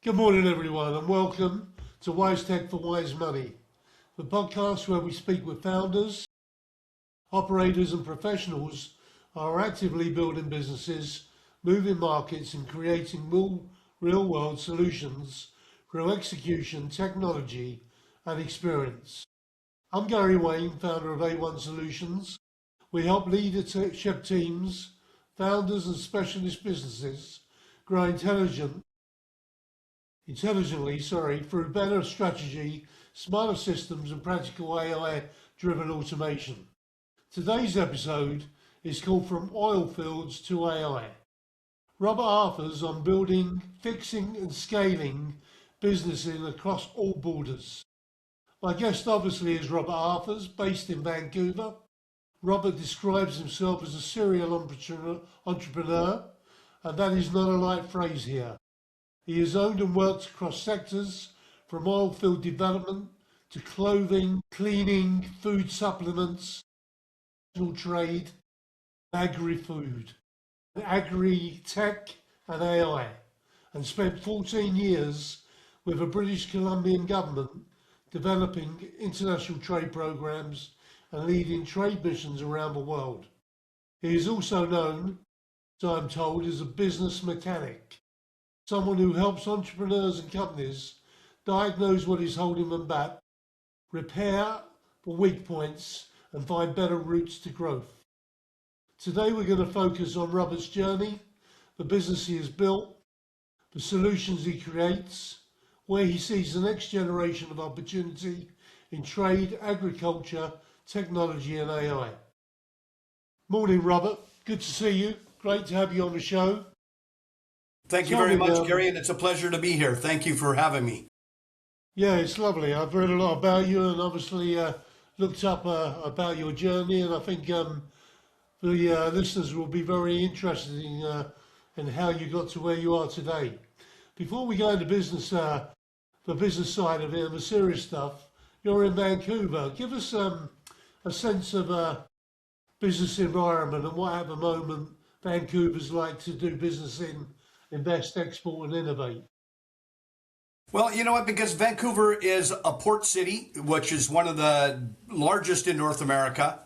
Good morning, everyone, and welcome to Wise Tech for Wise Money, the podcast where we speak with founders, operators, and professionals who are actively building businesses, moving markets, and creating real-world solutions through execution, technology, and experience. I'm Gary Wayne, founder of A1 Solutions. We help leadership teams, founders, and specialist businesses grow intelligently through better strategy, smarter systems, and practical AI-driven automation. Today's episode is called From Oil Fields to AI. Robert Arthur's on building, fixing, and scaling businesses across all borders. My guest obviously is Robert Arthur's, based in Vancouver. Robert describes himself as a serial entrepreneur, and that is not a light phrase here. He has owned and worked across sectors from oil field development to clothing, cleaning, food supplements, trade, agri-food, agri-tech and AI, and spent 14 years with the British Columbian government developing international trade programs and leading trade missions around the world. He is also known, so I'm told, as a business mechanic. Someone who helps entrepreneurs and companies diagnose what is holding them back, repair the weak points, and find better routes to growth. Today we're going to focus on Robert's journey, the business he has built, the solutions he creates, where he sees the next generation of opportunity in trade, agriculture, technology, and AI. Morning, Robert. Good to see you. Great to have you on the show. Thank you very much, Gary, and it's a pleasure to be here. Thank you for having me. Yeah, it's lovely. I've read a lot about you and obviously looked up about your journey, and I think the listeners will be very interested in how you got to where you are today. Before we go into business, the business side of it and the serious stuff, you're in Vancouver. Give us a sense of business environment and what at the moment Vancouver's like to do business in. Invest, export, and innovate? Well, you know what, because Vancouver is a port city, which is one of the largest in North America.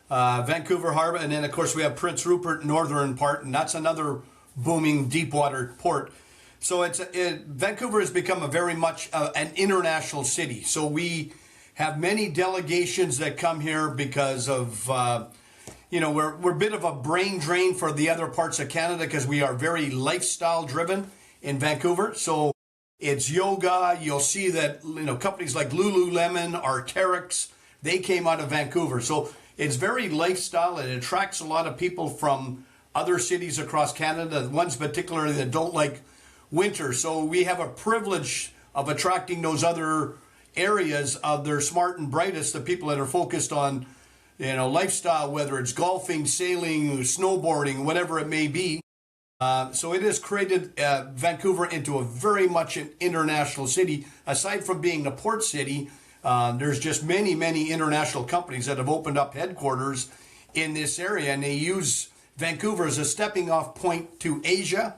Vancouver Harbor, and then of course we have Prince Rupert northern part, and that's another booming deepwater port. So Vancouver has become a very much an international city. So we have many delegations that come here because of we're a bit of a brain drain for the other parts of Canada because we are very lifestyle driven in Vancouver. So it's yoga. You'll see that, companies like Lululemon, Arc'teryx, they came out of Vancouver. So it's very lifestyle. It attracts a lot of people from other cities across Canada, ones particularly that don't like winter. So we have a privilege of attracting those other areas of their smart and brightest, the people that are focused on lifestyle, whether it's golfing, sailing, snowboarding, whatever it may be. So it has created Vancouver into a very much an international city. Aside from being a port city, there's just many, many international companies that have opened up headquarters in this area, and they use Vancouver as a stepping off point to Asia,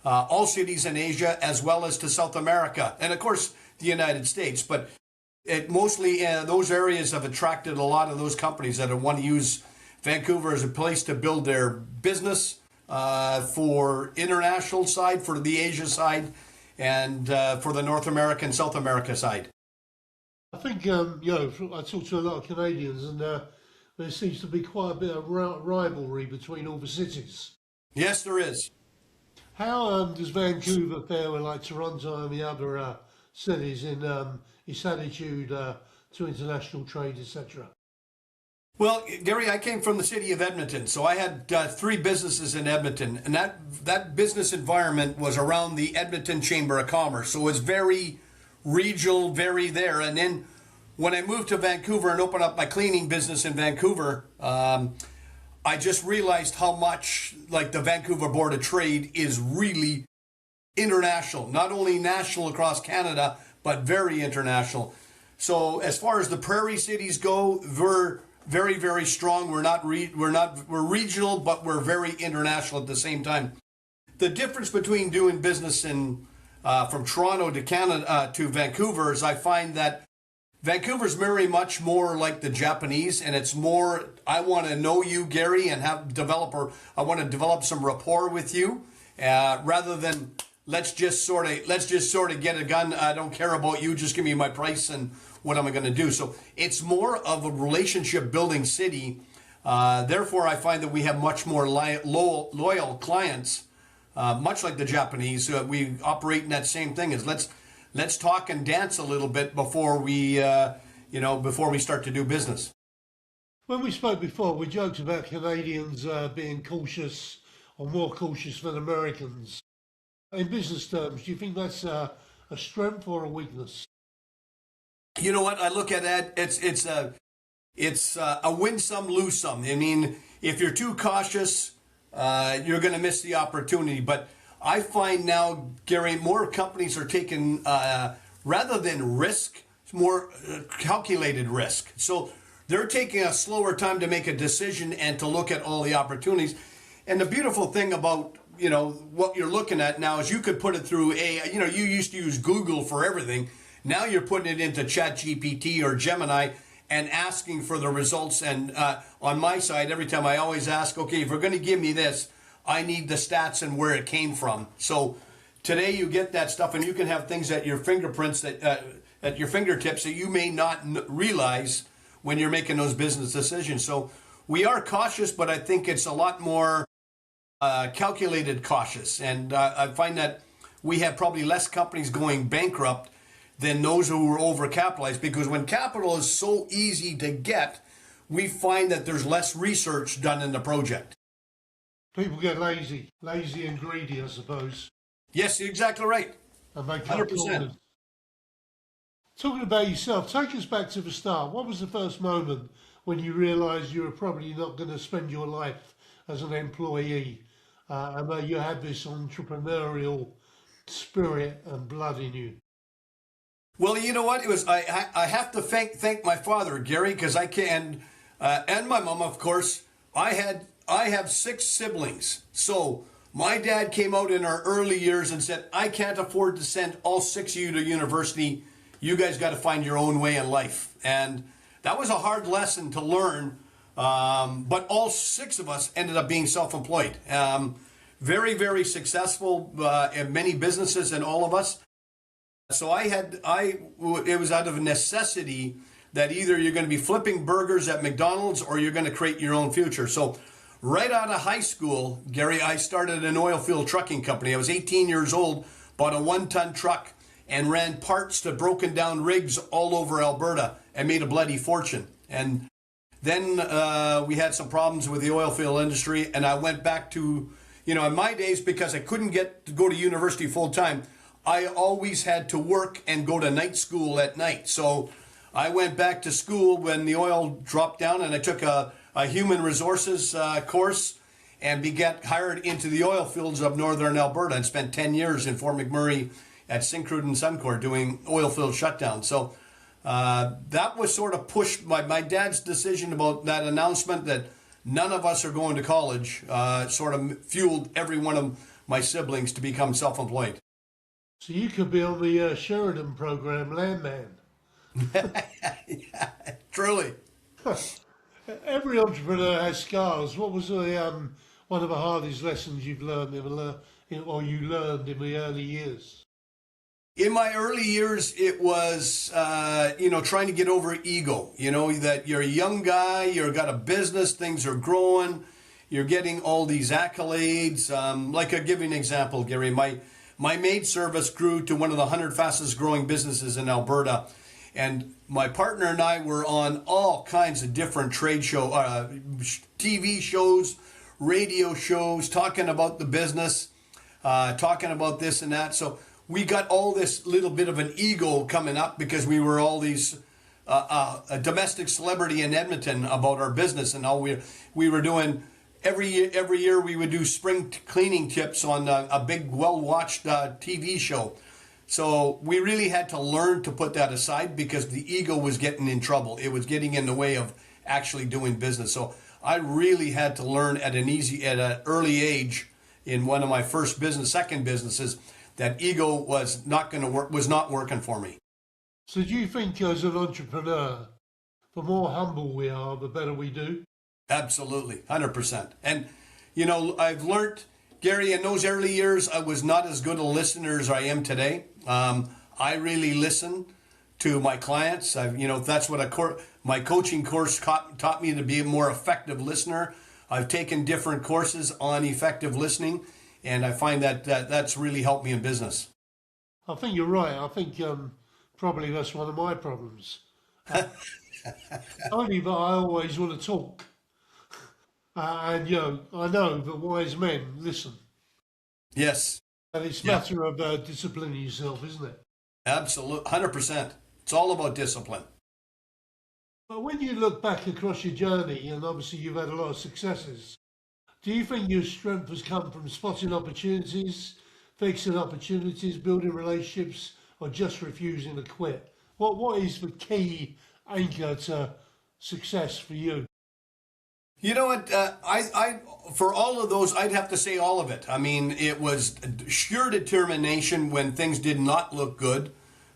all cities in Asia, as well as to South America, and of course the United States. But it mostly, those areas have attracted a lot of those companies that want to use Vancouver as a place to build their business for international side, for the Asia side, and for the North America and South America side. I think, I talk to a lot of Canadians, and there seems to be quite a bit of rivalry between all the cities. Yes, there is. How does Vancouver fare with like Toronto and the other cities in its attitude to international trade, etc.? Well, Gary, I came from the city of Edmonton, so I had 3 businesses in Edmonton, and that business environment was around the Edmonton Chamber of Commerce, so it's very regional, very there. And then when I moved to Vancouver and opened up my cleaning business in Vancouver, I just realized how much like the Vancouver Board of Trade is really international, not only national across Canada, but very international. So as far as the prairie cities go, we're very, very strong. We're regional, but we're very international at the same time. The difference between doing business in from Toronto to Canada to Vancouver is I find that Vancouver's very much more like the Japanese, and it's more, I want to know you, Gary, and I want to develop some rapport with you, rather than let's just sort of get a gun. I don't care about you. Just give me my price and what am I going to do? So it's more of a relationship building city. Therefore, I find that we have much more loyal clients, much like the Japanese. We operate in that same thing as let's talk and dance a little bit before we start to do business. When we spoke before, we joked about Canadians being cautious or more cautious than Americans. In business terms, do you think that's a strength or a weakness? You know what? I look at that. It's a win some, lose some. I mean, if you're too cautious, you're going to miss the opportunity. But I find now, Gary, more companies are taking, rather than risk, more calculated risk. So they're taking a slower time to make a decision and to look at all the opportunities. And the beautiful thing about, what you're looking at now is you could put it through you used to use Google for everything. Now you're putting it into ChatGPT or Gemini and asking for the results. And on my side, every time I always ask, okay, if you're going to give me this, I need the stats and where it came from. So today you get that stuff, and you can have things at your fingerprints at your fingertips that you may not realize when you're making those business decisions. So we are cautious, but I think it's a lot more calculated cautious. And I find that we have probably less companies going bankrupt than those who were overcapitalized, because when capital is so easy to get, we find that there's less research done in the project. People get lazy and greedy, I suppose. Yes, you're exactly right. And make 100%. Talking about yourself, take us back to the start. What was the first moment when you realised you were probably not going to spend your life as an employee, and that you had this entrepreneurial spirit and blood in you? Well, you know what? It was I have to thank my father, Gary, because I can, and my mom, of course. I have 6 siblings, so my dad came out in our early years and said, "I can't afford to send all 6 of you to university. You guys got to find your own way in life." And that was a hard lesson to learn. But all 6 of us ended up being self-employed. Very, very successful in many businesses, and all of us. So it was out of necessity that either you're going to be flipping burgers at McDonald's or you're going to create your own future. So right out of high school, Gary, I started an oilfield trucking company. I was 18 years old, bought a 1-ton truck and ran parts to broken down rigs all over Alberta and made a bloody fortune. And then we had some problems with the oilfield industry, and I went back to, in my days, because I couldn't get to go to university full time, I always had to work and go to night school at night. So I went back to school when the oil dropped down, and I took a human resources course and got hired into the oil fields of northern Alberta and spent 10 years in Fort McMurray at Syncrude and Suncor doing oil field shutdown. So that was sort of pushed by my dad's decision about that announcement that none of us are going to college, sort of fueled every one of my siblings to become self-employed. So you could be on the Sheridan program, Landman. Yeah, truly. Every entrepreneur has scars. What was one of the hardest lessons you've learned or you learned in the early years? In my early years, it was, trying to get over ego. That you're a young guy, you've got a business, things are growing, you're getting all these accolades. Like I'll give you an example, Gary. My maid service grew to one of the 100 fastest growing businesses in Alberta. And my partner and I were on all kinds of different trade show, TV shows, radio shows, talking about the business, talking about this and that. So we got all this little bit of an ego coming up because we were all these a domestic celebrity in Edmonton about our business, and all we were doing. Every year we would do spring cleaning tips on a big, well-watched TV show. So we really had to learn to put that aside because the ego was getting in trouble. It was getting in the way of actually doing business. So I really had to learn at an early age in one of my second businesses, that ego was not going to work, was not working for me. So do you think as an entrepreneur, the more humble we are, the better we do? Absolutely, 100%. And, I've learned, Gary, in those early years, I was not as good a listener as I am today. I really listen to my clients. That's what my coaching course taught me, to be a more effective listener. I've taken different courses on effective listening, and I find that's really helped me in business. I think you're right. I think probably that's one of my problems. Only that I always want to talk. And, I know that wise men listen. Yes. And it's a matter of disciplining yourself, isn't it? Absolutely, 100%. It's all about discipline. But when you look back across your journey, and obviously you've had a lot of successes, do you think your strength has come from spotting opportunities, fixing opportunities, building relationships, or just refusing to quit? What is the key anchor to success for you? You know what? I for all of those, I'd have to say all of it. I mean, it was sheer determination when things did not look good.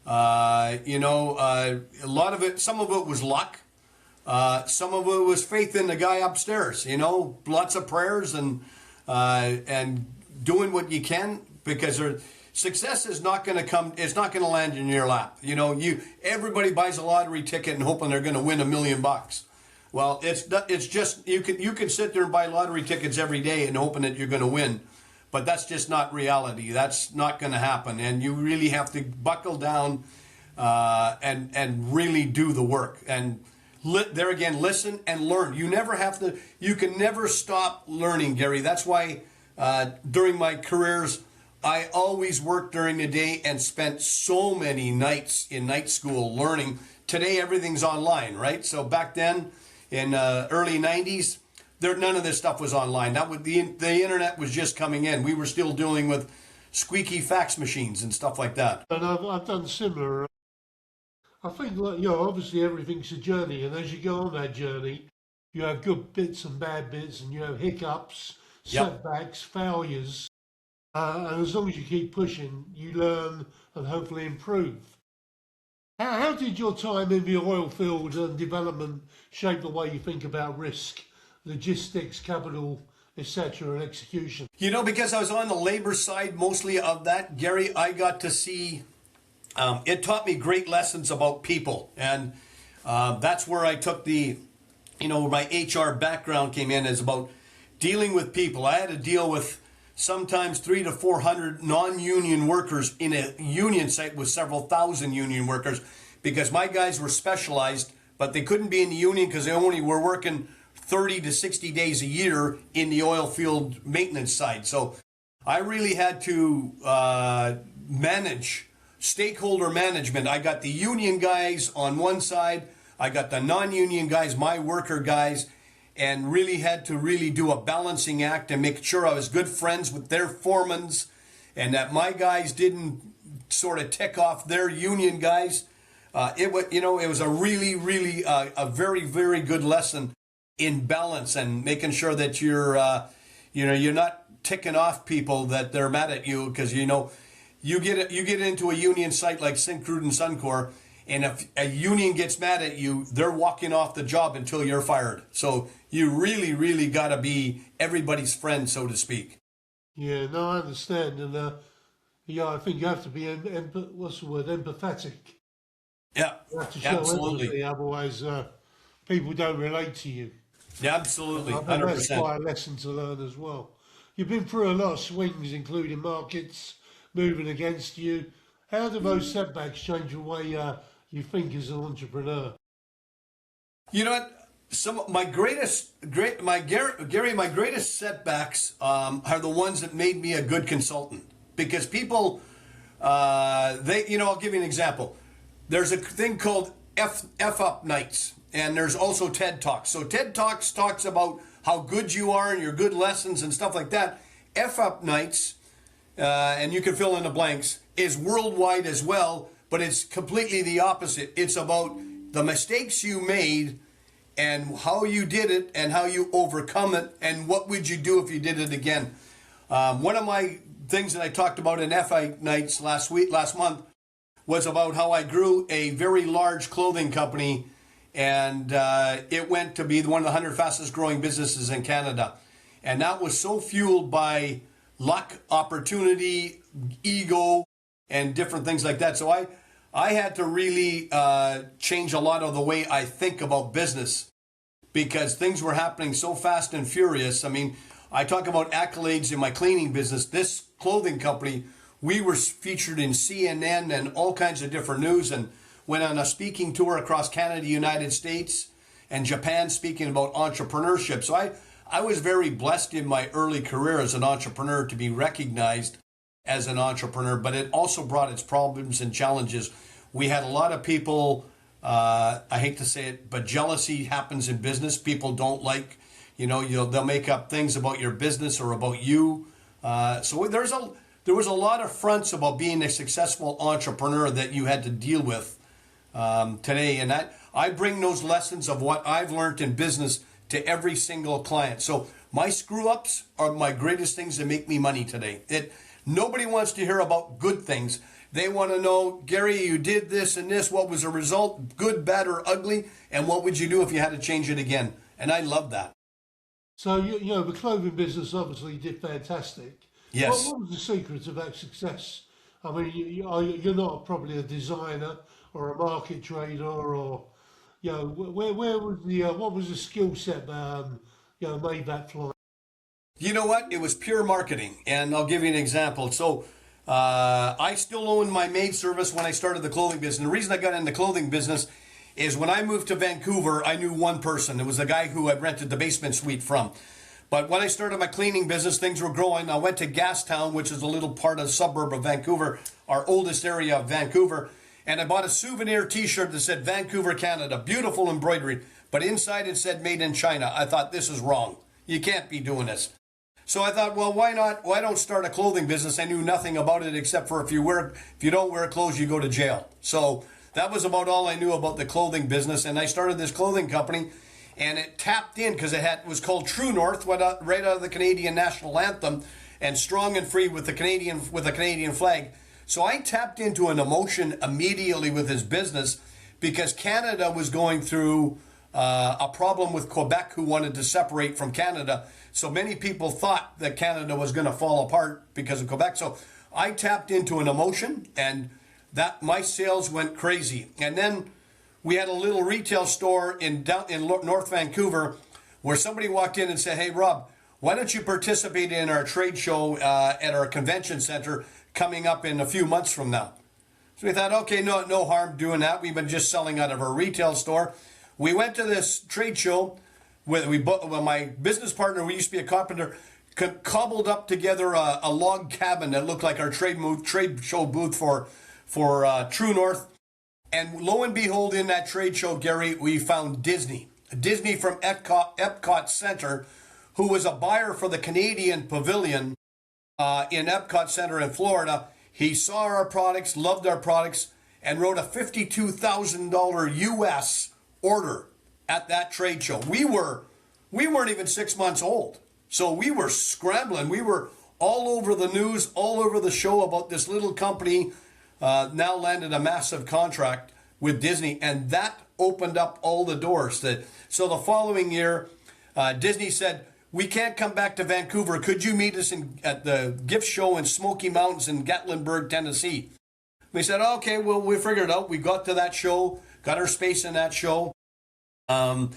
A lot of it, some of it was luck. Some of it was faith in the guy upstairs. Lots of prayers and doing what you can, because success is not going to come. It's not going to land in your lap. Everybody buys a lottery ticket and hoping they're going to win $1 million. Well, it's just you can sit there and buy lottery tickets every day and hoping that you're going to win, but that's just not reality. That's not going to happen, and you really have to buckle down and really do the work. And there again, listen and learn. You can never stop learning, Gary. That's why during my careers, I always worked during the day and spent so many nights in night school learning. Today, everything's online, right? So back then, in early 90s, none of this stuff was online. The internet was just coming in. We were still dealing with squeaky fax machines and stuff like that. And I've done similar. I think, obviously everything's a journey, and as you go on that journey, you have good bits and bad bits, and you have hiccups, setbacks, failures, and as long as you keep pushing, you learn and hopefully improve. How did your time in the oil field and development shape the way you think about risk, logistics, capital, etc., and execution? Because I was on the labor side mostly of that, Gary, I got to see, it taught me great lessons about people. And that's where I took my HR background came in, is about dealing with people. I had to deal with sometimes 300 to 400 non-union workers in a union site with several thousand union workers, because my guys were specialized, but they couldn't be in the union because they only were working 30 to 60 days a year in the oil field maintenance side. So I really had to manage stakeholder management. I got the union guys on one side, I got the non-union guys, my worker guys, and really had to do a balancing act and make sure I was good friends with their foremans, and that my guys didn't sort of tick off their union guys. It was a really a very, very good lesson in balance and making sure that you're not ticking off people that they're mad at you, because you get into a union site like Syncrude and Suncor, and if a union gets mad at you, they're walking off the job until you're fired. So you really got to be everybody's friend, so to speak. Yeah, no, I understand. And I think you have to be, empathetic. Yeah, You have to show absolutely. empathy, otherwise people don't relate to you. Yeah, absolutely, I think 100%. that's quite a lesson to learn as well. You've been through a lot of swings, including markets moving against you. How do those setbacks change the way you think as an entrepreneur? You know what? My greatest setbacks are the ones that made me a good consultant, because people, I'll give you an example. There's a thing called F up nights, and there's also TED Talks. So TED Talks talks about how good you are and your good lessons and stuff like that. F up nights, and you can fill in the blanks, is worldwide as well, but it's completely the opposite. It's about the mistakes you made and how you did it and how you overcome it and what would you do if you did it again. One of my things that I talked about in FI Nights last month was about how I grew a very large clothing company, and it went to be one of the 100 fastest growing businesses in Canada. And that was so fueled by luck, opportunity, ego, and different things like that. So I had to really change a lot of the way I think about business, because things were happening so fast and furious. I mean, I talk about accolades in my cleaning business. This clothing company, we were featured in CNN and all kinds of different news, and went on a speaking tour across Canada, United States, and Japan, speaking about entrepreneurship. So I was very blessed in my early career as an entrepreneur to be recognized as an entrepreneur, but it also brought its problems and challenges. We had a lot of people, I hate to say it, but jealousy happens in business. People don't like, they'll make up things about your business or about you. So there was a lot of fronts about being a successful entrepreneur that you had to deal with today. And I bring those lessons of what I've learned in business to every single client. So my screw-ups are my greatest things that make me money today. Nobody wants to hear about good things. They want to know, Gary, you did this and this. What was the result? Good, bad, or ugly? And what would you do if you had to change it again? And I love that. So, the clothing business obviously did fantastic. Yes. What was the secret of that success? I mean, you're not probably a designer or a market trader, or, where was what was the skill set made that fly? You know what? It was pure marketing. And I'll give you an example. So I still owned my maid service when I started the clothing business. And the reason I got in the clothing business is when I moved to Vancouver, I knew one person. It was the guy who I rented the basement suite from. But when I started my cleaning business, things were growing. I went to Gastown, which is a little part of the suburb of Vancouver, our oldest area of Vancouver. And I bought a souvenir t-shirt that said Vancouver, Canada. Beautiful embroidery. But inside it said made in China. I thought, this is wrong. You can't be doing this. So I thought, well, why not? Why don't start a clothing business? I knew nothing about it except for if you don't wear clothes, you go to jail. So that was about all I knew about the clothing business. And I started this clothing company, and it tapped in because it was called True North, right out of the Canadian national anthem, and Strong and Free with the Canadian flag. So I tapped into an emotion immediately with his business, because Canada was going through a problem with Quebec, who wanted to separate from Canada. So many people thought that Canada was going to fall apart because of Quebec. So I tapped into an emotion, and that my sales went crazy. And then we had a little retail store in North Vancouver where somebody walked in and said, hey, Rob, why don't you participate in our trade show at our convention center coming up in a few months from now? So we thought, okay, no harm doing that. We've been just selling out of our retail store. We went to this trade show. My business partner, we used to be a carpenter, cobbled up together a log cabin that looked like our trade show booth for True North. And lo and behold, in that trade show, Gary, we found Disney from Epcot Center, who was a buyer for the Canadian Pavilion in Epcot Center in Florida. He saw our products, loved our products, and wrote a $52,000 US order at that trade show. We weren't even 6 months old. So we were scrambling. We were all over the news, all over the show about this little company now landed a massive contract with Disney, and that opened up all the doors. So the following year, Disney said, we can't come back to Vancouver. Could you meet us at the gift show in Smoky Mountains in Gatlinburg, Tennessee? We said, okay, well, we figured it out. We got to that show, got our space in that show. And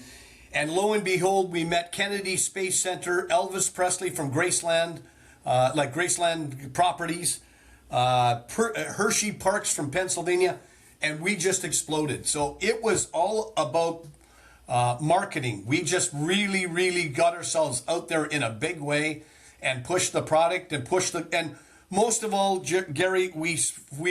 lo and behold, we met Kennedy Space Center, Elvis Presley from Graceland, Graceland Properties, Hershey Parks from Pennsylvania, and we just exploded. So it was all about marketing. We just really, really got ourselves out there in a big way and pushed the product and most of all, Gary, we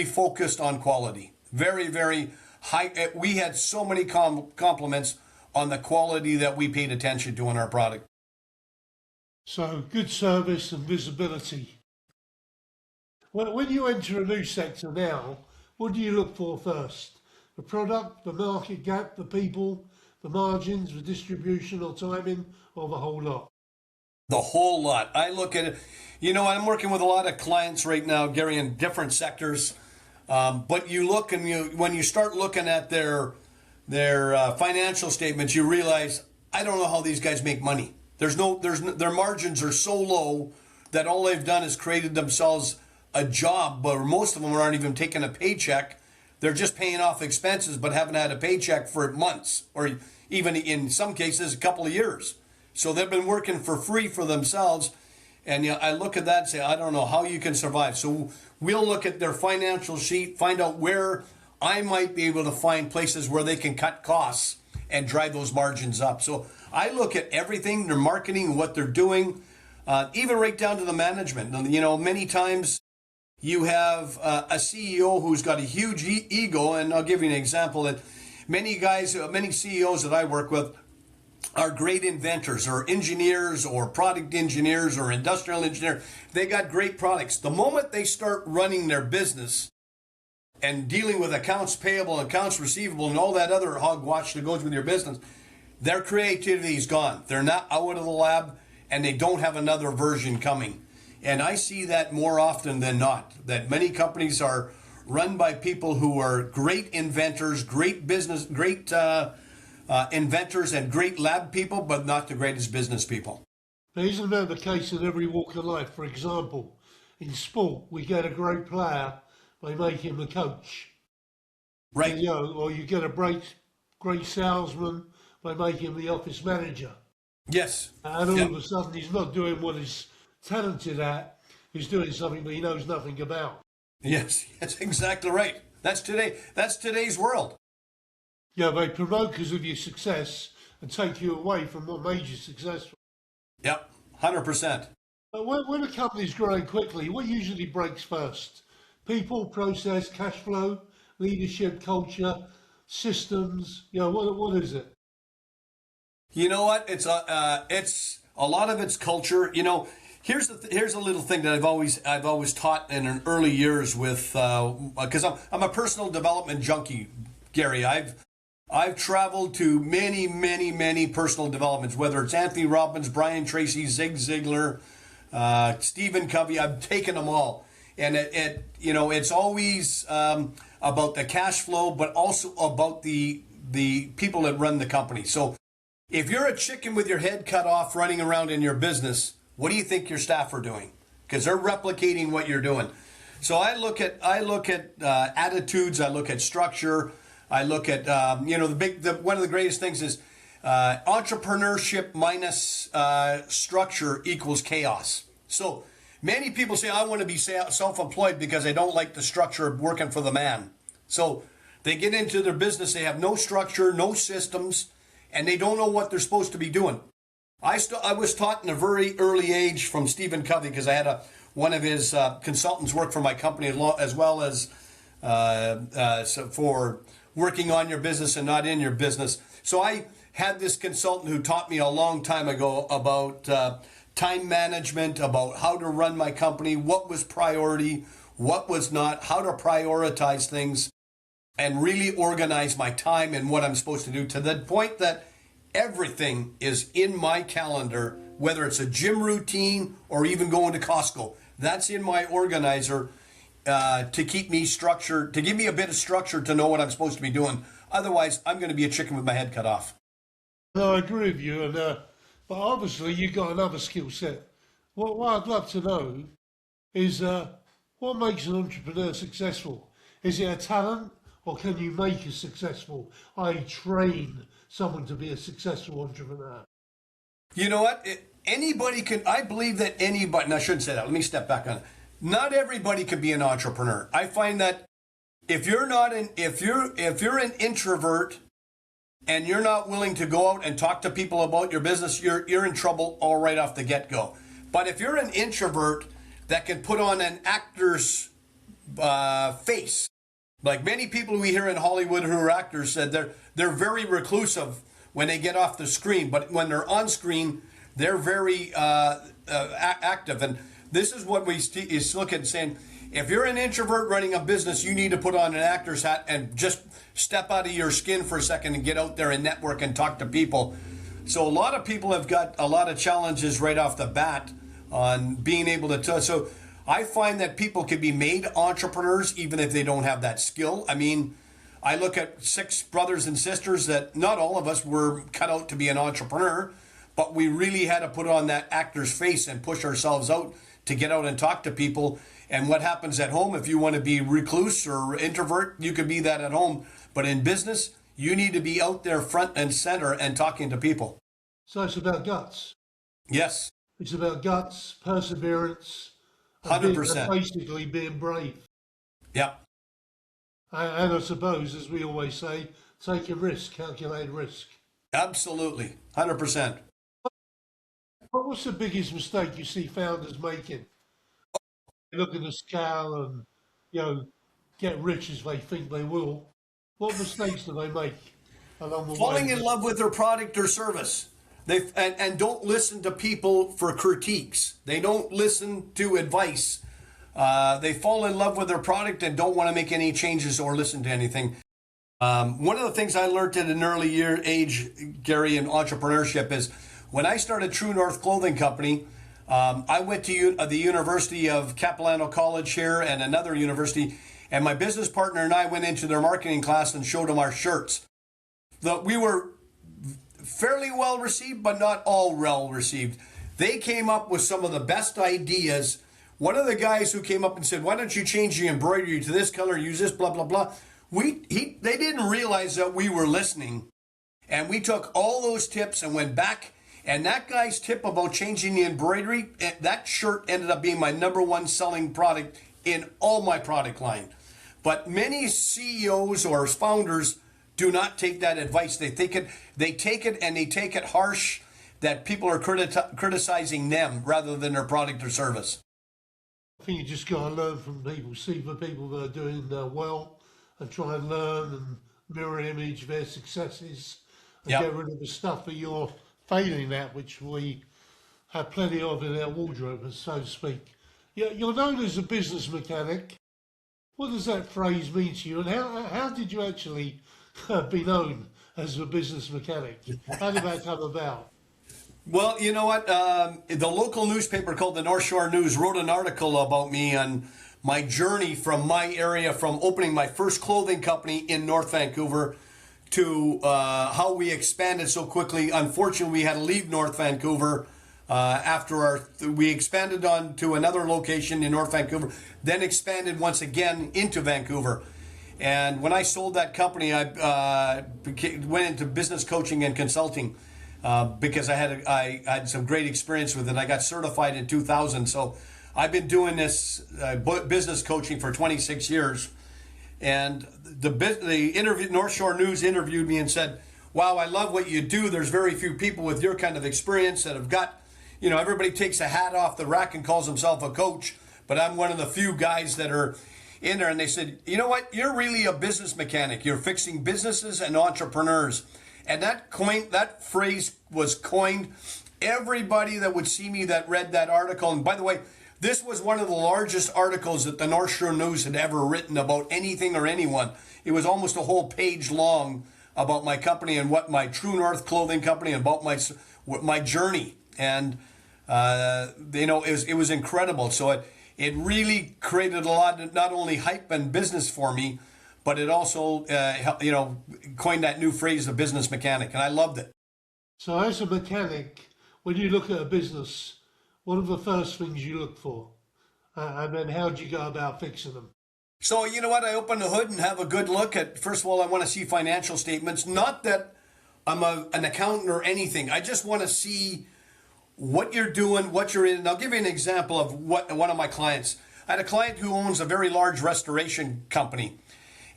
focused on quality. Very, very high. We had so many compliments on the quality that we paid attention to in our product. So good service and visibility. When you enter a new sector now, what do you look for first? The product, the market gap, the people, the margins, the distribution or timing, or the whole lot? The whole lot. I look at it, I'm working with a lot of clients right now, Gary, in different sectors. But you look and when you start looking at their financial statements, you realize, I don't know how these guys make money. Their margins are so low that all they've done is created themselves a job, but most of them aren't even taking a paycheck. They're just paying off expenses, but haven't had a paycheck for months, or even in some cases, a couple of years. So they've been working for free for themselves. And I look at that and say, I don't know how you can survive. So we'll look at their financial sheet, find out where I might be able to find places where they can cut costs and drive those margins up. So I look at everything, their marketing, what they're doing, even right down to the management. Many times you have a CEO who's got a huge ego, and I'll give you an example that many CEOs that I work with are great inventors or engineers or product engineers or industrial engineers. They got great products. The moment they start running their business and dealing with accounts payable, accounts receivable, and all that other hogwash that goes with your business, their creativity is gone. They're not out of the lab, and they don't have another version coming. And I see that more often than not, that many companies are run by people who are great inventors, great business, great inventors and great lab people, but not the greatest business people. Now, isn't that the case in every walk of life? For example, in sport, we get a great player, they make him a coach. Right. And, or you get a great salesman, they make him the office manager. Yes. And all of a sudden, he's not doing what he's talented at, he's doing something that he knows nothing about. Yes, that's exactly right. That's today's world. Yeah, they promote because of your success and take you away from what made you successful. Yep, 100%. But when a company's growing quickly, what usually breaks first? People, process, cash flow, leadership, culture, systems. What is it? You know what? It's a lot of it's culture. Here's a little thing that I've always taught in early years with because I'm a personal development junkie, Gary. I've traveled to many personal developments, whether it's Anthony Robbins, Brian Tracy, Zig Ziglar, Stephen Covey. I've taken them all, and it's always about the cash flow, but also about the people that run the company. So if you're a chicken with your head cut off running around in your business, what do you think your staff are doing? Because they're replicating what you're doing. So I look at attitudes. I look at structure. I look at one of the greatest things is entrepreneurship minus structure equals chaos. So many people say, I want to be self-employed because I don't like the structure of working for the man. So they get into their business, they have no structure, no systems, and they don't know what they're supposed to be doing. I was taught in a very early age from Stephen Covey, because I had one of his consultants work for my company as well as for working on your business and not in your business. So I had this consultant who taught me a long time ago about time management, about how to run my company, what was priority, what was not, how to prioritize things, and really organize my time and what I'm supposed to do, to the point that everything is in my calendar, whether it's a gym routine or even going to Costco. That's in my organizer to keep me structured, to give me a bit of structure to know what I'm supposed to be doing. Otherwise, I'm going to be a chicken with my head cut off. No, I agree with you. But obviously, you've got another skill set. What I'd love to know is what makes an entrepreneur successful? Is it a talent, or can you make it successful? Train someone to be a successful entrepreneur? You know what? Anybody can. I believe that anybody. And I shouldn't say that. Let me step back on it. Not everybody can be an entrepreneur. I find that if you're an introvert and you're not willing to go out and talk to people about your business, you're in trouble all right off the get-go. But if you're an introvert that can put on an actor's face, like many people we hear in Hollywood who are actors said, they're very reclusive when they get off the screen, but when they're on screen, they're very active. And this is what we look at saying, if you're an introvert running a business, you need to put on an actor's hat and just step out of your skin for a second and get out there and network and talk to people. So a lot of people have got a lot of challenges right off the bat on being able to tell. So I find that people can be made entrepreneurs even if they don't have that skill. I mean, I look at 6 brothers and sisters that not all of us were cut out to be an entrepreneur, but we really had to put on that actor's face and push ourselves out to get out and talk to people. And what happens at home, if you want to be recluse or introvert, you can be that at home. But in business, you need to be out there front and center and talking to people. So it's about guts. Yes. It's about guts, perseverance, and 100%. basically being brave. Yeah. And I suppose, as we always say, take a risk, calculate risk. Absolutely. 100%. But what's the biggest mistake you see founders making? Look at the scale and, get rich as they think they will. What mistakes do they make along the way? Falling in love with their product or service. And don't listen to people for critiques. They don't listen to advice. They fall in love with their product and don't want to make any changes or listen to anything. One of the things I learned at an early age, Gary, in entrepreneurship is when I started True North Clothing Company, I went to the University of Capilano College here and another university, and my business partner and I went into their marketing class and showed them our shirts. We were fairly well received, but not all well received. They came up with some of the best ideas. One of the guys who came up and said, "Why don't you change the embroidery to this color, use this, blah, blah, blah." They didn't realize that we were listening. And we took all those tips and went back. And that guy's tip about changing the embroidery, that shirt ended up being my number 1 selling product in all my product line. But many CEOs or founders do not take that advice. They take it harsh, that people are criticizing them rather than their product or service. I think you just got to learn from people, see the people that are doing well, and try and learn and mirror image their successes, and get rid of the stuff that you're failing at, which we have plenty of in our wardrobe, so to speak. You're known as a business mechanic. What does that phrase mean to you, and how did you actually be known as a business mechanic? How did that come about? Well, you know what? The local newspaper called the North Shore News wrote an article about me on my journey from my area, from opening my first clothing company in North Vancouver to how we expanded so quickly. Unfortunately, we had to leave North Vancouver after we expanded on to another location in North Vancouver, then expanded once again into Vancouver. And when I sold that company, I went into business coaching and consulting because I had some great experience with it. I got certified in 2000, so I've been doing this business coaching for 26 years. And the North Shore News interviewed me and said, "Wow, I love what you do. There's very few people with your kind of experience that have got, everybody takes a hat off the rack and calls himself a coach, but I'm one of the few guys that are in there." And they said, "You know what? You're really a business mechanic. You're fixing businesses and entrepreneurs." And that phrase was coined. Everybody that would see me that read that article, and by the way, this was one of the largest articles that the North Shore News had ever written about anything or anyone. It was almost a whole page long about my company and what my True North Clothing Company and about my journey. And it was incredible. So it really created a lot of not only hype and business for me, but it also coined that new phrase, the business mechanic, and I loved it. So as a mechanic, when you look at a business, what are the first things you look for? And then how do you go about fixing them? So, you know what? I open the hood and have a good look at, first of all, I want to see financial statements. Not that I'm an accountant or anything. I just want to see what you're doing, what you're in. And I'll give you an example of one of my clients. I had a client who owns a very large restoration company.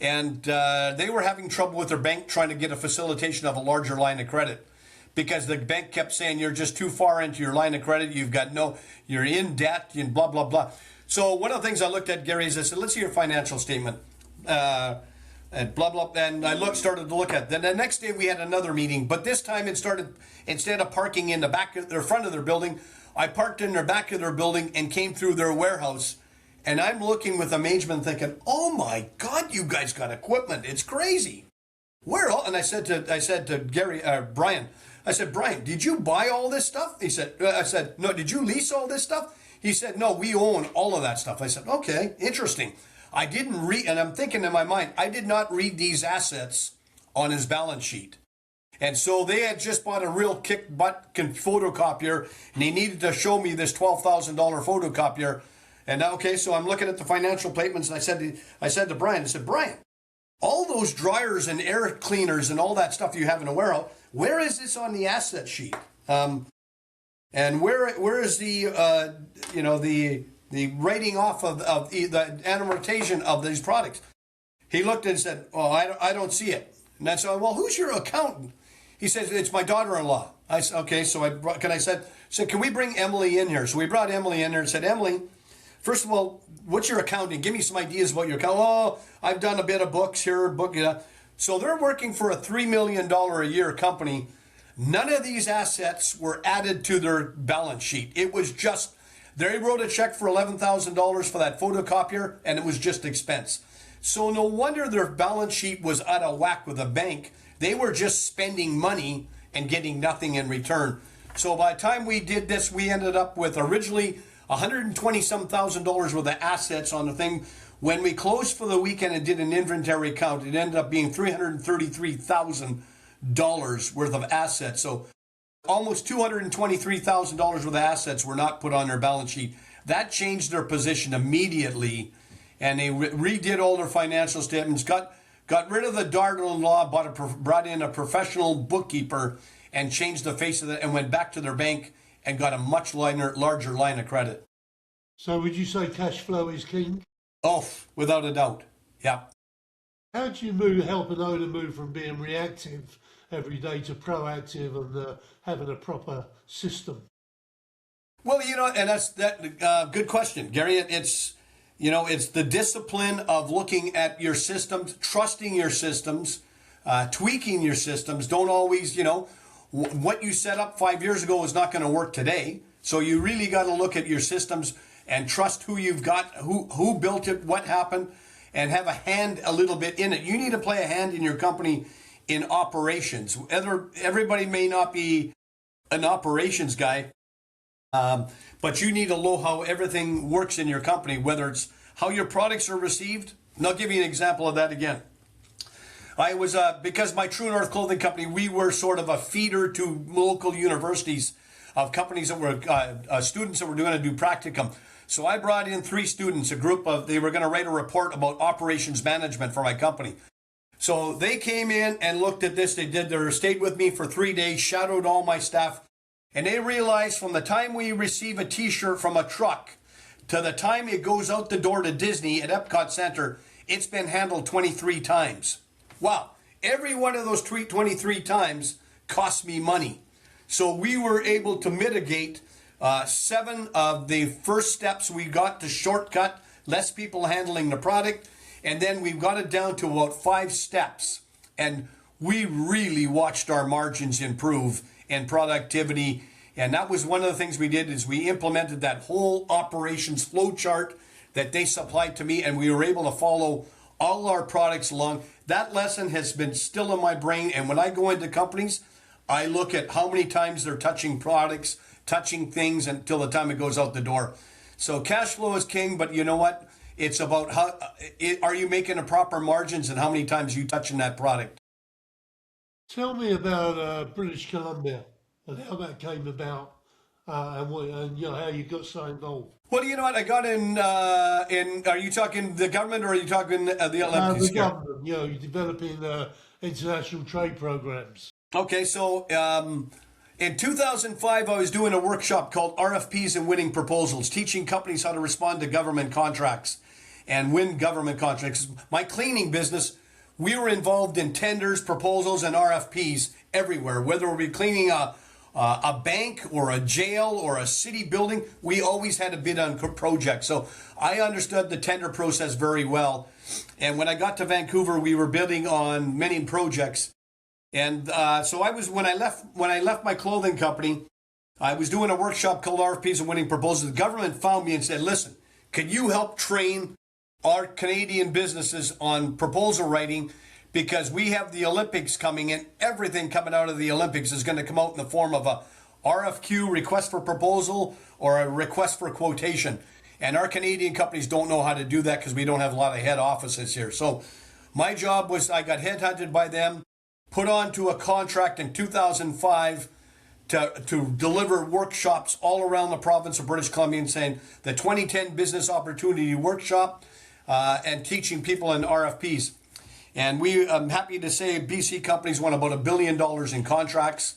And they were having trouble with their bank trying to get a facilitation of a larger line of credit, because the bank kept saying you're just too far into your line of credit, you're in debt, and blah, blah, blah. So one of the things I looked at, Gary, is I said, "Let's see your financial statement." And blah, blah, and I started to look at it. Then the next day we had another meeting, but this time it started, instead of parking in the front of their building, I parked in their back of their building and came through their warehouse. And I'm looking with amazement thinking, "Oh my God, you guys got equipment. It's crazy." And I said to Brian, I said, Brian, did you buy all this stuff? I said, no, did you lease all this stuff? He said, no, we own all of that stuff. I said, okay, interesting. I didn't read, and I'm thinking in my mind, I did not read these assets on his balance sheet. And so they had just bought a real kick-butt photocopier, and he needed to show me this $12,000 photocopier. And okay, so I'm looking at the financial statements, and I said to Brian, Brian, all those dryers and air cleaners and all that stuff you have in a warehouse, where is this on the asset sheet? And where is the the writing off of the amortization of these products? He looked and said, "Oh, I don't see it." And I said, "Well, who's your accountant?" He says, "It's my daughter-in-law." I said, "Okay." So I said, "Can we bring Emily in here?" So we brought Emily in here and said, "Emily, first of all, what's your accounting? Give me some ideas about your account." "Oh, I've done a bit of books here, So they're working for a $3 million a year company. None of these assets were added to their balance sheet. It was just, they wrote a check for $11,000 for that photocopier, and it was just expense. So no wonder their balance sheet was out of whack with the bank. They were just spending money and getting nothing in return. So by the time we did this, we ended up with originally $120-some thousand worth of assets on the thing. When we closed for the weekend and did an inventory count, it ended up being $333,000 worth of assets. So almost $223,000 worth of assets were not put on their balance sheet. That changed their position immediately, and they redid all their financial statements, got rid of the daughter-in-law, brought in a professional bookkeeper, and changed the face of it, and went back to their bank and got a much larger line of credit. So would you say cash flow is king? Oh, without a doubt. Yeah. How do you help an owner move from being reactive every day to proactive and having a proper system? Well, and that's good question, Gary. It's the discipline of looking at your systems, trusting your systems, tweaking your systems. Don't always, what you set up 5 years ago is not going to work today. So you really got to look at your systems and trust who you've got, who built it, what happened, and have a hand a little bit in it. You need to play a hand in your company in operations. Everybody may not be an operations guy, but you need to know how everything works in your company, whether it's how your products are received. And I'll give you an example of that again. I was, because my True North Clothing Company, we were sort of a feeder to local universities of companies that were, students that were going to do practicum. So I brought in 3 students, they were going to write a report about operations management for my company. So they came in and looked at this. They stayed with me for 3 days, shadowed all my staff, and they realized from the time we receive a t-shirt from a truck to the time it goes out the door to Disney at Epcot Center, it's been handled 23 times. Wow. Every one of those 23 times cost me money. So we were able to mitigate 7 of the first steps. We got to shortcut, less people handling the product, and then we've got it down to about 5 steps. And we really watched our margins improve and productivity. And that was one of the things we did, is we implemented that whole operations flow chart that they supplied to me, and we were able to follow all our products along. That lesson has been still in my brain, and when I go into companies, I look at how many times they're touching products, touching things until the time it goes out the door. So cash flow is king, but you know what? It's about are you making the proper margins and how many times you touching that product. Tell me about British Columbia and how that came about, and how you got so involved. Well, you know what? I got in. Are you talking the government or are you talking the Olympics? The government. You're developing international trade programs. Okay, so in 2005, I was doing a workshop called RFPs and Winning Proposals, teaching companies how to respond to government contracts and win government contracts. My cleaning business, we were involved in tenders, proposals, and RFPs everywhere. Whether we were cleaning a bank or a jail or a city building, we always had a bid on projects. So I understood the tender process very well. And when I got to Vancouver, we were bidding on many projects. And so when I left my clothing company, I was doing a workshop called RFPs and Winning Proposals. The government found me and said, listen, can you help train our Canadian businesses on proposal writing? because we have the Olympics coming in. Everything coming out of the Olympics is going to come out in the form of a RFQ, request for proposal, or a request for quotation. And our Canadian companies don't know how to do that because we don't have a lot of head offices here. So my job was, I got headhunted by them, put onto a contract in 2005 to deliver workshops all around the province of British Columbia, saying the 2010 Business Opportunity Workshop, and teaching people in RFPs. And I'm happy to say BC companies won about $1 billion in contracts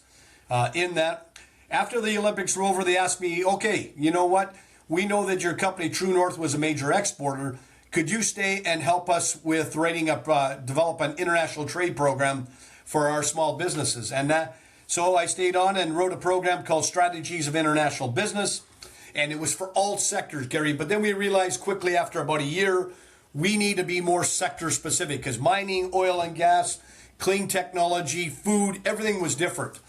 in that. After the Olympics were over, they asked me, okay, you know what? We know that your company, True North, was a major exporter. Could you stay and help us with develop an international trade program for our small businesses? So I stayed on and wrote a program called Strategies of International Business. And it was for all sectors, Gary. But then we realized quickly after about a year, we need to be more sector specific because mining, oil and gas, clean technology, food, everything was different.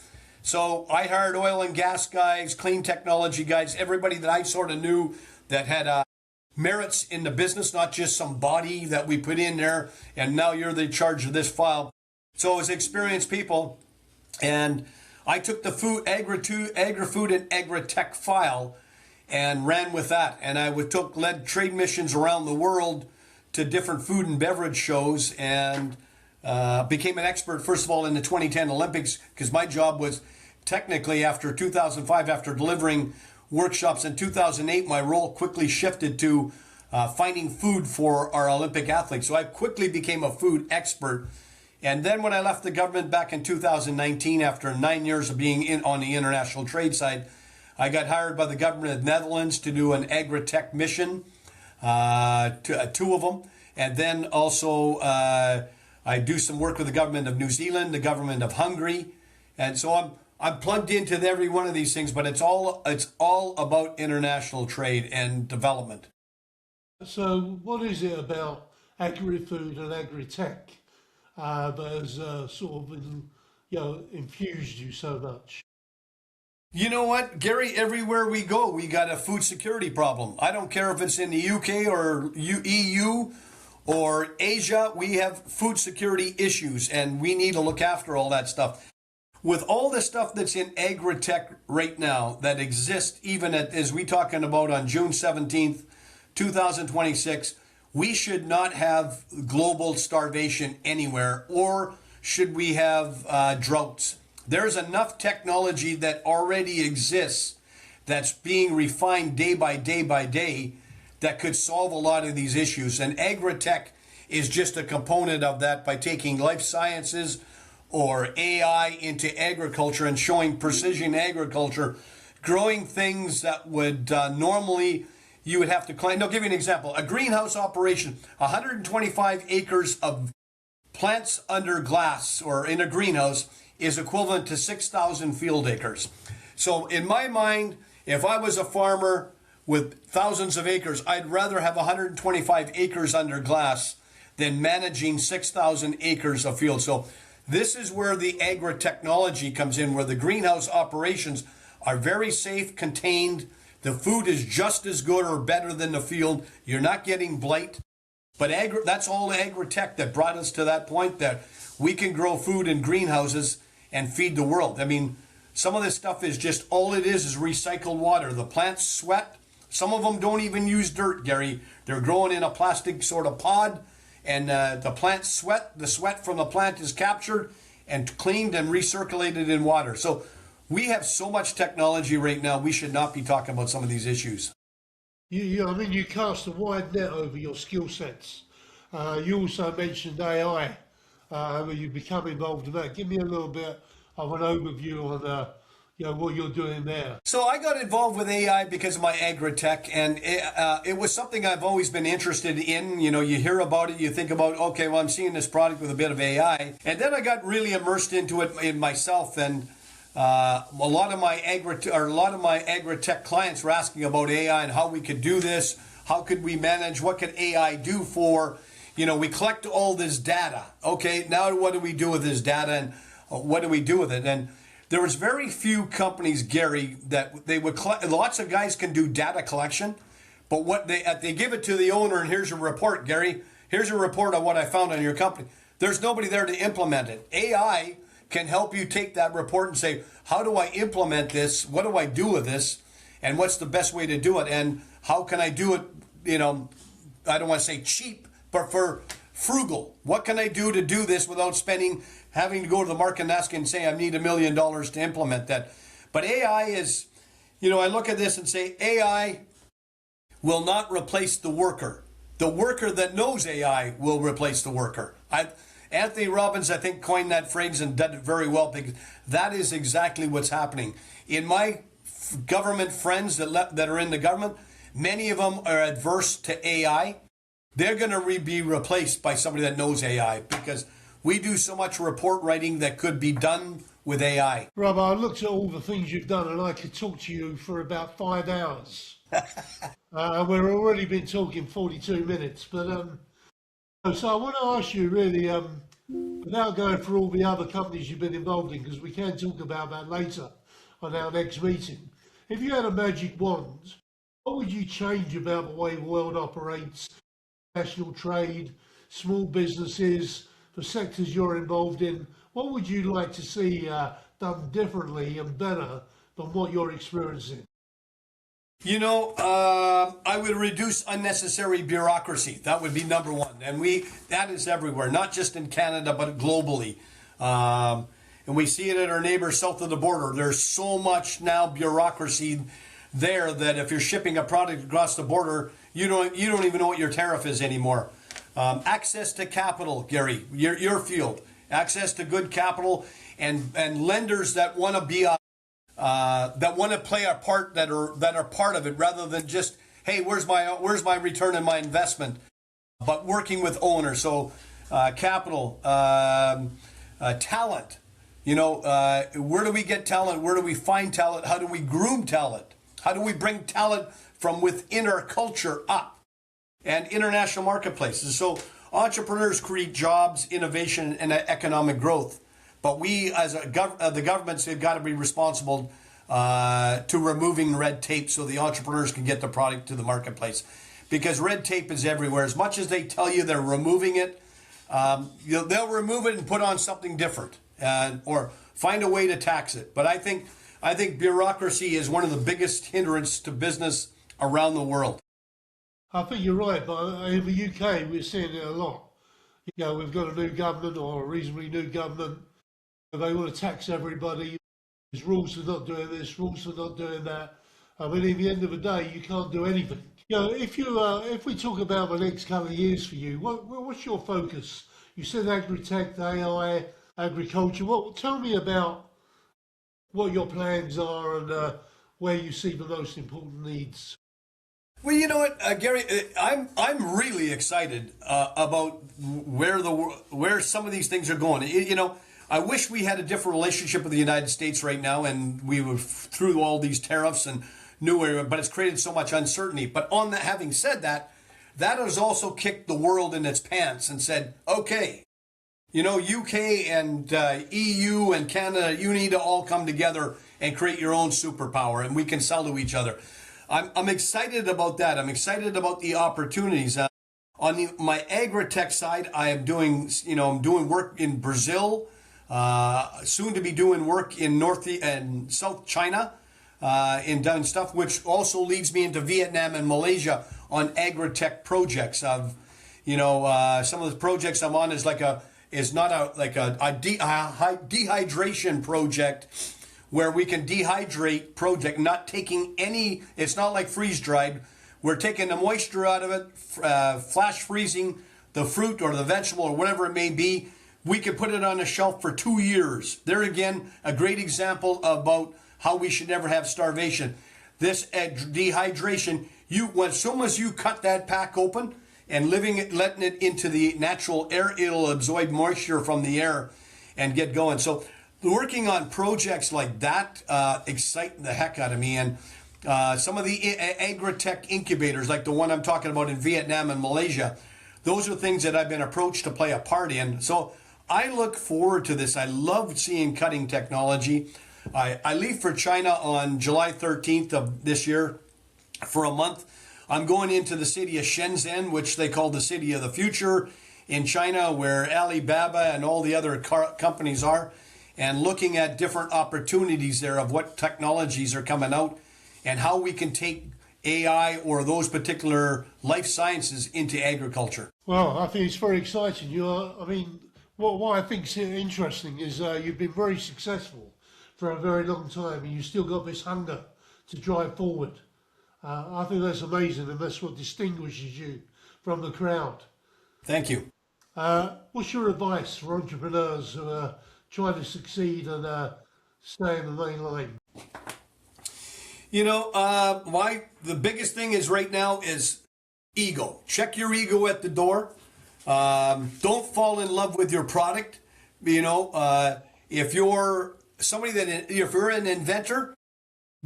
So I hired oil and gas guys, clean technology guys, everybody that I sort of knew that had merits in the business, not just some body that we put in there and now you're the charge of this file. So it was experienced people, and I took the agri-food and agri-tech file and ran with that. And I led trade missions around the world to different food and beverage shows, and became an expert, first of all, in the 2010 Olympics, because my job was technically after 2005, after delivering workshops in 2008, my role quickly shifted to finding food for our Olympic athletes. So I quickly became a food expert. And then when I left the government back in 2019, after 9 years of being on the international trade side, I got hired by the government of the Netherlands to do an agri-tech mission, two of them. And then also I do some work with the government of New Zealand, the government of Hungary. And so I'm plugged into every one of these things, but it's all about international trade and development. So what is it about agri-food and agri-tech that has sort of infused you so much? You know what, Gary, everywhere we go, we got a food security problem. I don't care if it's in the UK or EU or Asia, we have food security issues, and we need to look after all that stuff. With all the stuff that's in agri-tech right now that exists, even as we talking about on June 17th, 2026, we should not have global starvation anywhere, or should we have droughts. There's enough technology that already exists that's being refined day by day by day that could solve a lot of these issues. And agri-tech is just a component of that by taking life sciences or AI into agriculture and showing precision agriculture, growing things that would normally you would have to climb. I'll give you an example. A greenhouse operation, 125 acres of plants under glass or in a greenhouse is equivalent to 6,000 field acres. So in my mind, if I was a farmer with thousands of acres, I'd rather have 125 acres under glass than managing 6,000 acres of field. So this is where the agri-technology comes in, where the greenhouse operations are very safe, contained. The food is just as good or better than the field. You're not getting blight. But that's all agri-tech that brought us to that point that we can grow food in greenhouses and feed the world. I mean, some of this stuff is just, all it is recycled water. The plants sweat. Some of them don't even use dirt, Gary. They're growing in a plastic sort of pod, and the plants sweat. The sweat from the plant is captured and cleaned and recirculated in water. So we have so much technology right now, we should not be talking about some of these issues. You cast a wide net over your skill sets. You also mentioned AI. You become involved in that. Give me a little bit of an overview on what you're doing there. So I got involved with AI because of my agri-tech, and it was something I've always been interested in. You know, you hear about it, you think about, okay, well, I'm seeing this product with a bit of AI. And then I got really immersed into it in myself, and a lot of my agri-tech clients were asking about AI and how we could do this, how could we manage, what could AI do for, we collect all this data. Okay, now what do we do with this data, and what do we do with it? And there was very few companies, Gary, that they would collect. Lots of guys can do data collection, but what they give it to the owner, and here's a report, Gary. Here's a report on what I found on your company. There's nobody there to implement it. AI can help you take that report and say, how do I implement this? What do I do with this? And what's the best way to do it? And how can I do it, I don't want to say cheap, but for frugal. What can I do to do this without having to go to the market and ask and say, I need $1 million to implement that. But AI is, I look at this and say, AI will not replace the worker. The worker that knows AI will replace the worker. Anthony Robbins, I think, coined that phrase and did it very well, because that is exactly what's happening. In my government friends that are in the government, many of them are adverse to AI. They're going to be replaced by somebody that knows AI, because we do so much report writing that could be done with AI. Rob, I looked at all the things you've done and I could talk to you for about 5 hours. We've already been talking 42 minutes. But so I want to ask you really, without going through all the other companies you've been involved in, because we can talk about that later on our next meeting. If you had a magic wand, what would you change about the way the world operates, national trade, small businesses, the sectors you're involved in? What would you like to see done differently and better than what you're experiencing? I would reduce unnecessary bureaucracy. That would be number one. And that is everywhere, not just in Canada, but globally. And we see it at our neighbors south of the border. There's so much now bureaucracy there that if you're shipping a product across the border, you don't even know what your tariff is anymore. Access to capital, Gary, your field. Access to good capital and lenders that want to be that want to play a part, that are part of it, rather than just, hey, where's my return on my investment, but working with owners. So capital, talent. Where do we get talent? Where do we find talent? How do we groom talent? How do we bring talent from within our culture up? And international marketplaces. So entrepreneurs create jobs, innovation, and economic growth. But we, as the governments, have got to be responsible to removing red tape so the entrepreneurs can get the product to the marketplace. Because red tape is everywhere. As much as they tell you they're removing it, they'll remove it and put on something different, or find a way to tax it. But I think bureaucracy is one of the biggest hindrance to business around the world. I think you're right, but in the UK we're seeing it a lot. We've got a new government, or a reasonably new government. They want to tax everybody. There's rules for not doing this, rules for not doing that. I mean, in the end of the day, you can't do anything. If we talk about the next couple of years for you, what's your focus? You said agri-tech, AI, agriculture. Tell me about what your plans are and where you see the most important needs. Well, you know what, Gary, I'm really excited about where some of these things are going. I wish we had a different relationship with the United States right now, and we were through all these tariffs and but it's created so much uncertainty. But having said that, that has also kicked the world in its pants and said, okay, UK and EU and Canada, you need to all come together and create your own superpower, and we can sell to each other. I'm excited about that. I'm excited about the opportunities. On my agri-tech side, I am doing work in Brazil, soon to be doing work in North and South China, in done stuff, which also leads me into Vietnam and Malaysia on agri-tech projects. Some of the projects I'm on is not a dehydration project, where we can dehydrate project, not taking any, it's not like freeze-dried. We're taking the moisture out of it, flash freezing the fruit or the vegetable or whatever it may be. We can put it on the shelf for 2 years. There again, a great example about how we should never have starvation. This dehydration, as soon as you cut that pack open and letting it into the natural air, it'll absorb moisture from the air and get going. So working on projects like that excite the heck out of me. And some of the agri-tech incubators, like the one I'm talking about in Vietnam and Malaysia, those are things that I've been approached to play a part in. So I look forward to this. I love seeing cutting technology. I leave for China on July 13th of this year for a month. I'm going into the city of Shenzhen, which they call the city of the future. in China where Alibaba and all the other companies are, and looking at different opportunities there of what technologies are coming out and how we can take AI or those particular life sciences into agriculture. Well, I think it's very exciting. What I think is interesting is you've been very successful for a very long time, and you've still got this hunger to drive forward. I think that's amazing, and that's what distinguishes you from the crowd. Thank you. What's your advice for entrepreneurs who are trying to succeed and stay in the main line? You know, the biggest thing is right now is ego. Check your ego at the door. Don't fall in love with your product. You know, if you're if you're an inventor,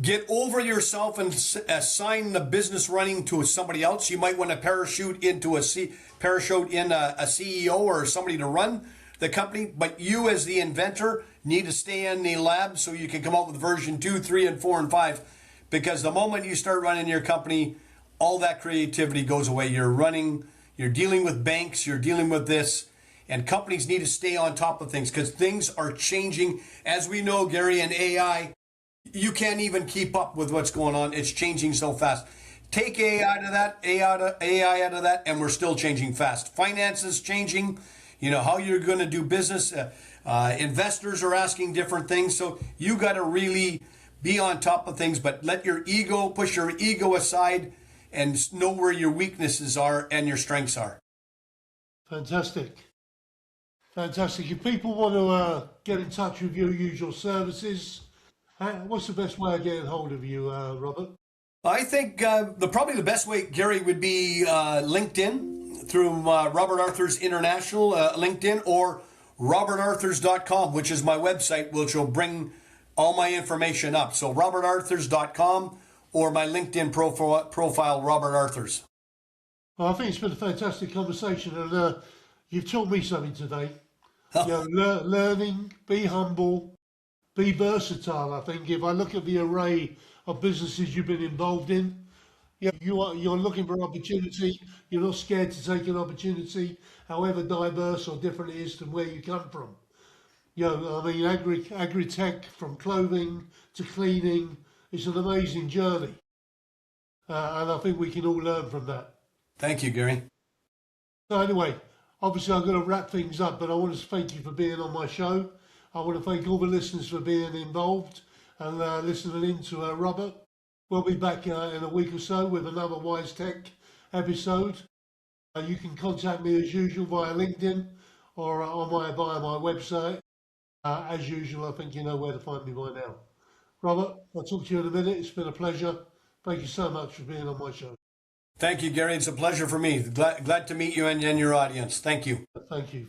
get over yourself and assign the business running to somebody else. You might want to parachute in a CEO or somebody to run the company, but you as the inventor need to stay in the lab so you can come up with version 2, 3, and 4, and 5. Because the moment you start running your company, all that creativity goes away. You're dealing with banks, you're dealing with this, and companies need to stay on top of things because things are changing. As we know, Gary, and AI, you can't even keep up with what's going on. It's changing so fast. Take AI out of that, and we're still changing fast. Finances changing, you know, how you're going to do business. Investors are asking different things. So you got to really be on top of things, but push your ego aside and know where your weaknesses are and your strengths are. Fantastic. If people want to get in touch with you, use your services, what's the best way of getting hold of you, Robert? I think probably the best way, Gary, would be LinkedIn through Robert Arthurs International, LinkedIn, or robertarthurs.com, which is my website, which will bring all my information up. So robertarthurs.com or my LinkedIn profile, Robert Arthurs. Well, I think it's been a fantastic conversation, and you've taught me something today. You know, learning, be humble, be versatile. I think if I look at the array of businesses you've been involved in, you're looking for opportunity. You're not scared to take an opportunity, however diverse or different it is to where you come from. You know, I mean, agri-tech, from clothing to cleaning, it's an amazing journey. And I think we can all learn from that. Thank you, Gary. So anyway, obviously I'm going to wrap things up, but I want to thank you for being on my show. I want to thank all the listeners for being involved and listening in to Robert. We'll be back in a week or so with another Wise Tech episode. You can contact me as usual via LinkedIn or via my website. As usual, I think you know where to find me by now. Robert, I'll talk to you in a minute. It's been a pleasure. Thank you so much for being on my show. Thank you, Gary. It's a pleasure for me. Glad to meet you and your audience. Thank you. Thank you.